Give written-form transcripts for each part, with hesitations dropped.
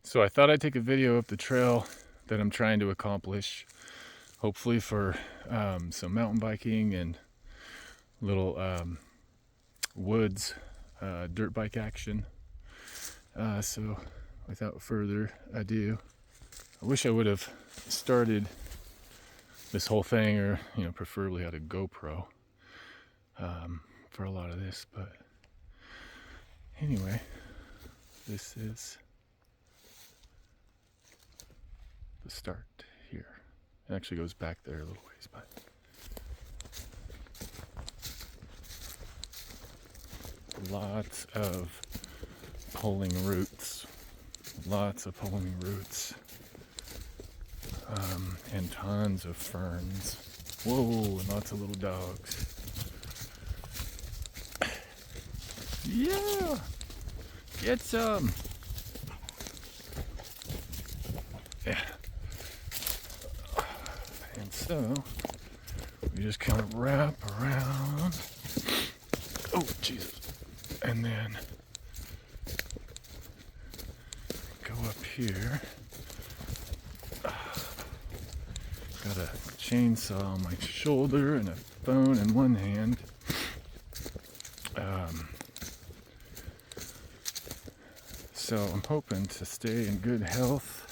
So I thought I'd take a video of the trail that I'm trying to accomplish, hopefully for some mountain biking and little woods dirt bike action. So without further ado, I wish I would have started this whole thing, or preferably had a GoPro for a lot of this, but anyway, this is the start here. It actually goes back there a little ways, but lots of pulling roots, and tons of ferns. Whoa, and lots of little dogs. Yeah, get some. Yeah. And so we just kind of wrap around. Oh, Jesus. And then go up here. Got a chainsaw on my shoulder and a phone in one hand. So I'm hoping to stay in good health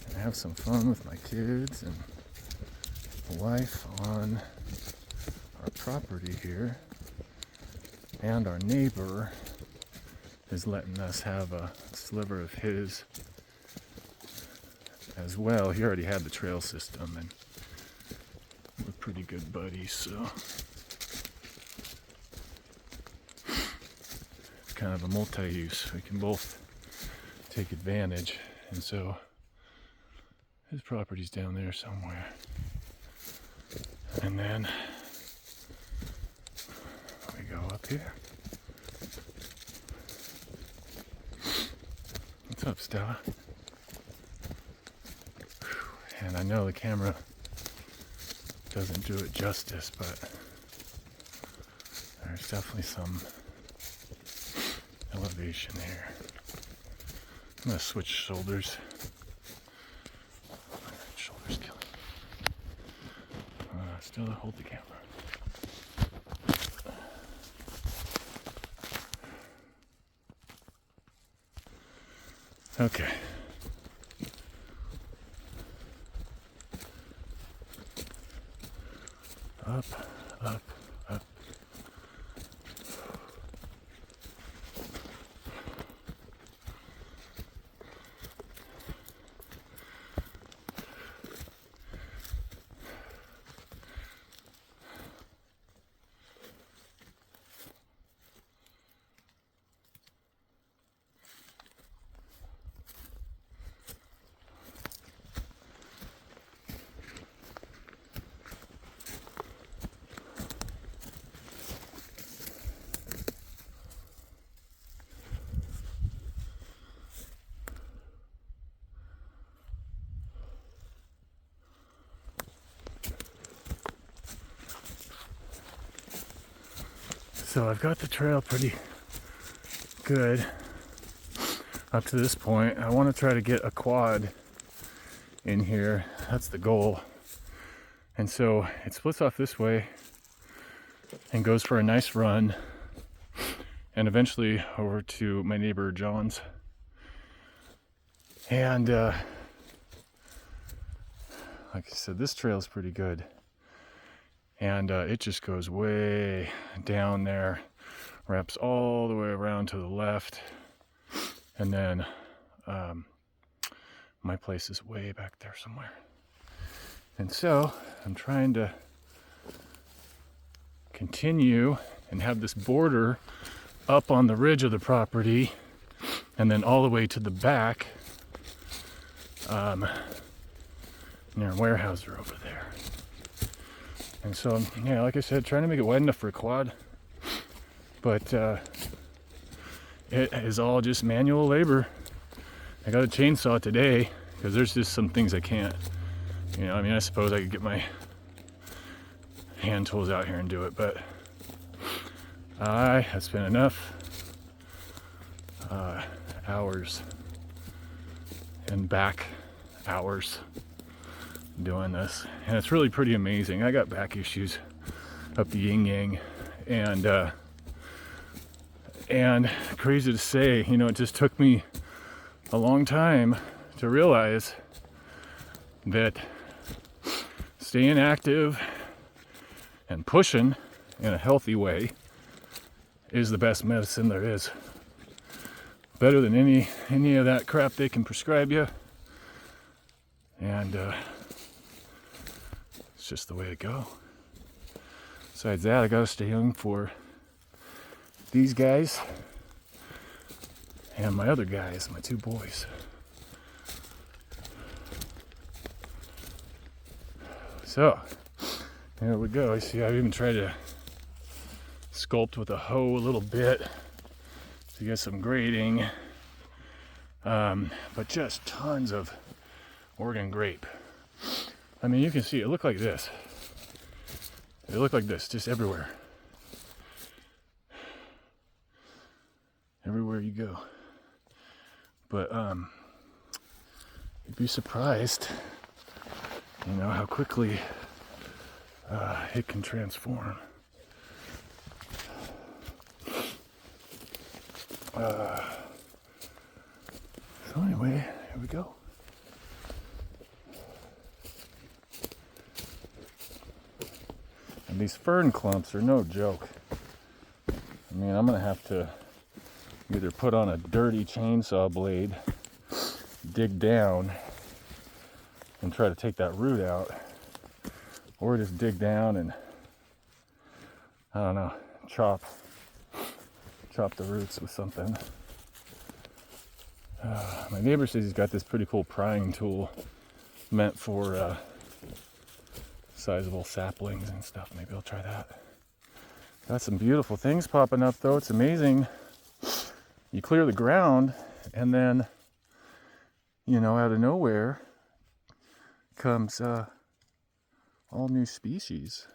and have some fun with my kids and the wife on our property here. And our neighbor is letting us have a sliver of his as well. He already had the trail system and we're pretty good buddies, so it's kind of a multi-use. We can both take advantage. And so his property's down there somewhere. And then we go up here. What's up, Stella? And I know the camera doesn't do it justice, but there's definitely some elevation here. I'm gonna switch shoulders. Shoulders killing. Stella, hold the camera. Okay. Up, up, up. So I've got the trail pretty good up to this point. I want to try to get a quad in here. That's the goal. And so it splits off this way and goes for a nice run and eventually over to my neighbor John's. And like I said, this trail is pretty good. And it just goes way down there, wraps all the way around to the left, and then my place is way back there somewhere. And so I'm trying to continue and have this border up on the ridge of the property and then all the way to the back near Weyerhaeuser over there. And so, yeah, like I said, trying to make it wide enough for a quad, but it is all just manual labor. I got a chainsaw today because there's just some things I can't, I suppose I could get my hand tools out here and do it, but I have spent enough hours and back hours doing this, and it's really pretty amazing. I got back issues up the yin yang, and crazy to say, you know, it just took me a long time to realize that staying active and pushing in a healthy way is the best medicine there is. Better than any of that crap they can prescribe you. And it's just the way to go. Besides that, I gotta stay young for these guys and my other guys, my two boys. So, there we go. You see, I've even tried to sculpt with a hoe a little bit to get some grading, but just tons of Oregon grape. I mean, you can see it look like this. It looked like this, just everywhere. Everywhere you go. But you'd be surprised, you know, how quickly it can transform. So anyway, here we go. And these fern clumps are no joke. I mean, I'm gonna have to either put on a dirty chainsaw blade, dig down, and try to take that root out, or just dig down and, I don't know, chop the roots with something. My neighbor says he's got this pretty cool prying tool meant for sizable saplings and stuff. Maybe I'll try that. Got some beautiful things popping up though. It's amazing. You clear the ground and then, you know, out of nowhere comes all new species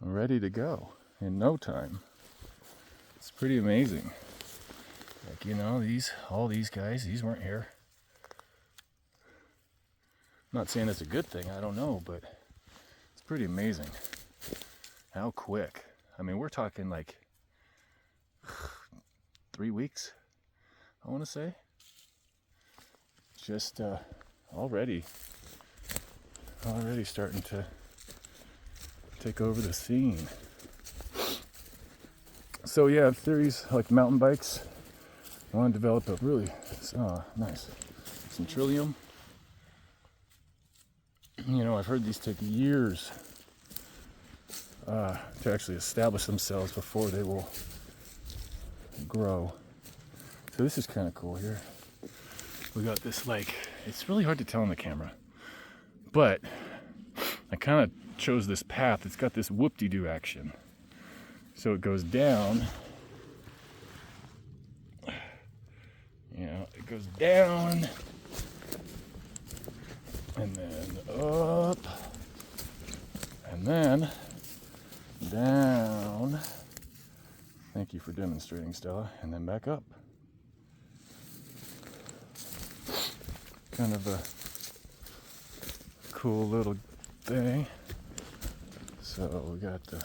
ready to go in no time. It's pretty amazing. Like, you know, all these guys, these weren't here. I'm not saying it's a good thing, I don't know, but it's pretty amazing how quick. I mean, we're talking like 3 weeks, I want to say. Just already starting to take over the scene. So yeah, theories like mountain bikes. I want to develop a really nice Centrillium. You know, I've heard these take years to actually establish themselves before they will grow. So this is kind of cool here. We got this, like, it's really hard to tell on the camera, but I kind of chose this path. It's got this whoop-de-doo action. So it goes down, you know, it goes down, and then up, and then down. Thank you for demonstrating, Stella. And then back up. Kind of a cool little thing. So we got the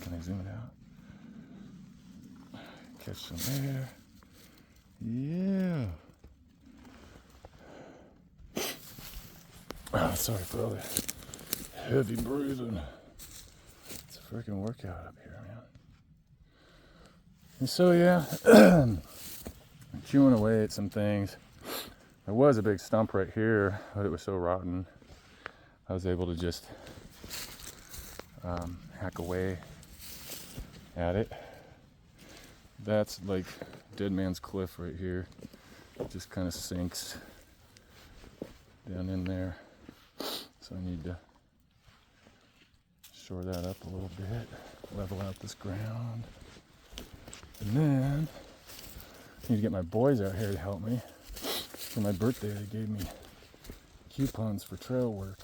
can I zoom it out? Catch some air. Yeah. Oh, sorry for all the heavy breathing. It's a freaking workout up here, man. And so yeah, I'm chewing away at some things. There was a big stump right here, but it was so rotten. I was able to just hack away at it. That's like Dead Man's Cliff right here. It just kind of sinks down in there. So I need to shore that up a little bit, level out this ground. And then I need to get my boys out here to help me. For my birthday, they gave me coupons for trail work.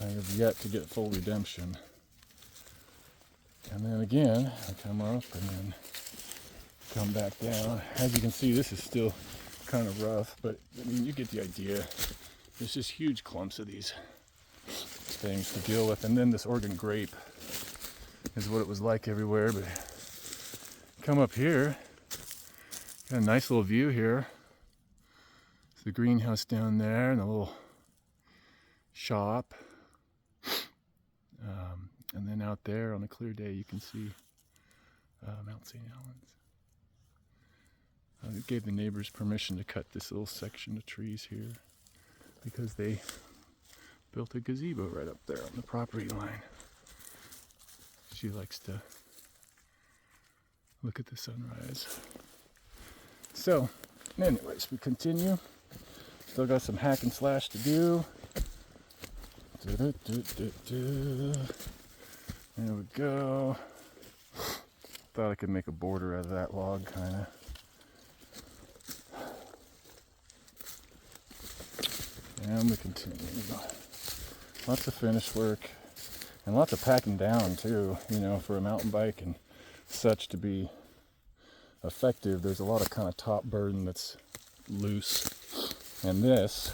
I have yet to get full redemption. And then again, I come up and then come back down. As you can see, this is still kind of rough, but I mean, you get the idea. There's just huge clumps of these things to deal with. And then this Oregon grape is what it was like everywhere. But come up here, got a nice little view here. It's the greenhouse down there and a little shop. And then out there on a clear day, you can see Mount St. Helens. I gave the neighbors permission to cut this little section of trees here because they built a gazebo right up there on the property line. She likes to look at the sunrise. So, anyways, we continue. Still got some hack and slash to do. There we go. Thought I could make a border out of that log, kind of. And we continue. Lots of finish work and lots of packing down too, you know, for a mountain bike and such to be effective. There's a lot of kind of top burden that's loose. And this,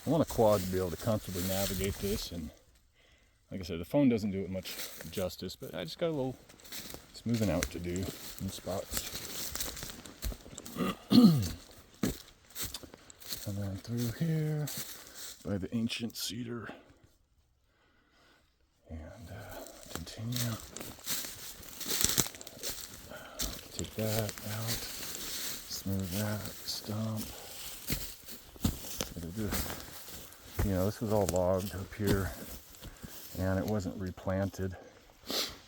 I want a quad to be able to comfortably navigate this. And like I said, the phone doesn't do it much justice, but I just got a little smoothing out to do in spots. And then through here by the ancient cedar. And continue. Take that out. Smooth that. Stump. You know, this was all logged up here. And it wasn't replanted.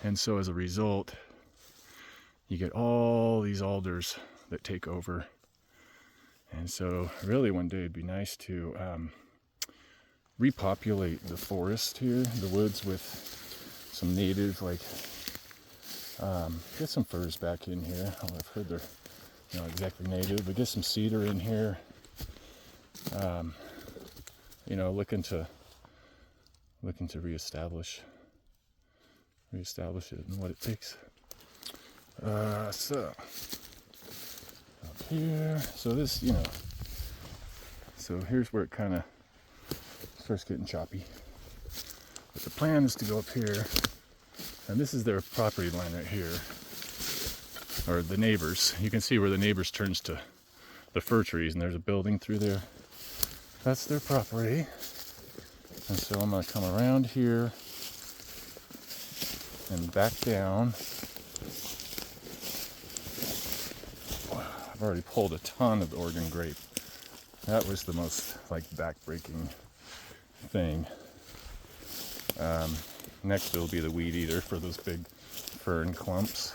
And so as a result, you get all these alders that take over. And so really one day it'd be nice to repopulate the forest here, the woods, with some native, like, get some firs back in here. I've heard they're not exactly native, but get some cedar in here. You know, looking to reestablish it and what it takes. So up here, so this, you know, so here's where it kind of starts getting choppy. But the plan is to go up here, and this is their property line right here, or the neighbors. You can see where the neighbors turns to the fir trees, and there's a building through there. That's their property. And so I'm going to come around here and back down. I've already pulled a ton of the Oregon grape. That was the most, like, back-breaking thing. Next it'll be the weed eater for those big fern clumps.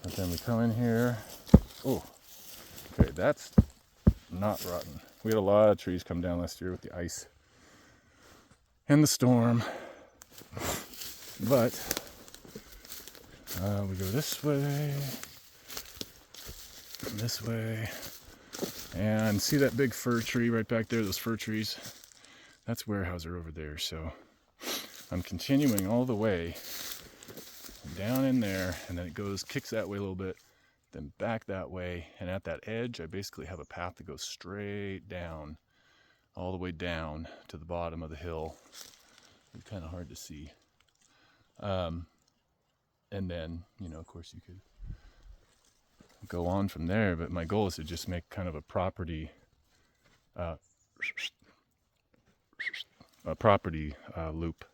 But then we come in here. Oh, okay, that's not rotten. We had a lot of trees come down last year with the ice and the storm. But we go this way, and see that big fir tree right back there, those fir trees? That's Weyerhaeuser over there. So I'm continuing all the way down in there, and then it goes, kicks that way a little bit, then back that way, and at that edge I basically have a path that goes straight down, all the way down to the bottom of the hill. It's kind of hard to see. And then, you know, of course you could go on from there, but my goal is to just make kind of a property loop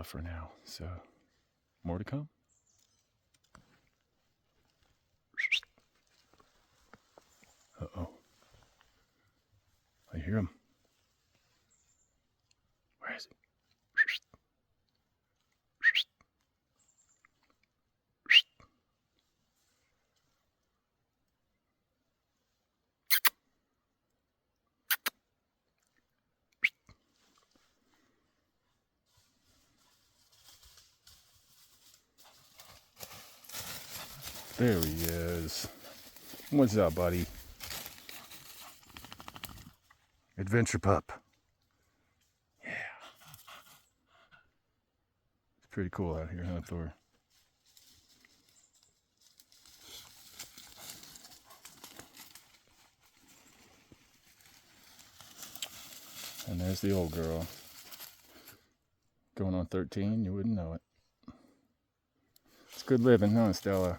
for now. So more to come. Uh-oh. I hear him. Where is he? There he is. What's up, buddy? Adventure pup. Yeah. Pretty cool out here, huh, Thor? And there's the old girl. Going on 13, you wouldn't know it. It's good living, huh, Stella?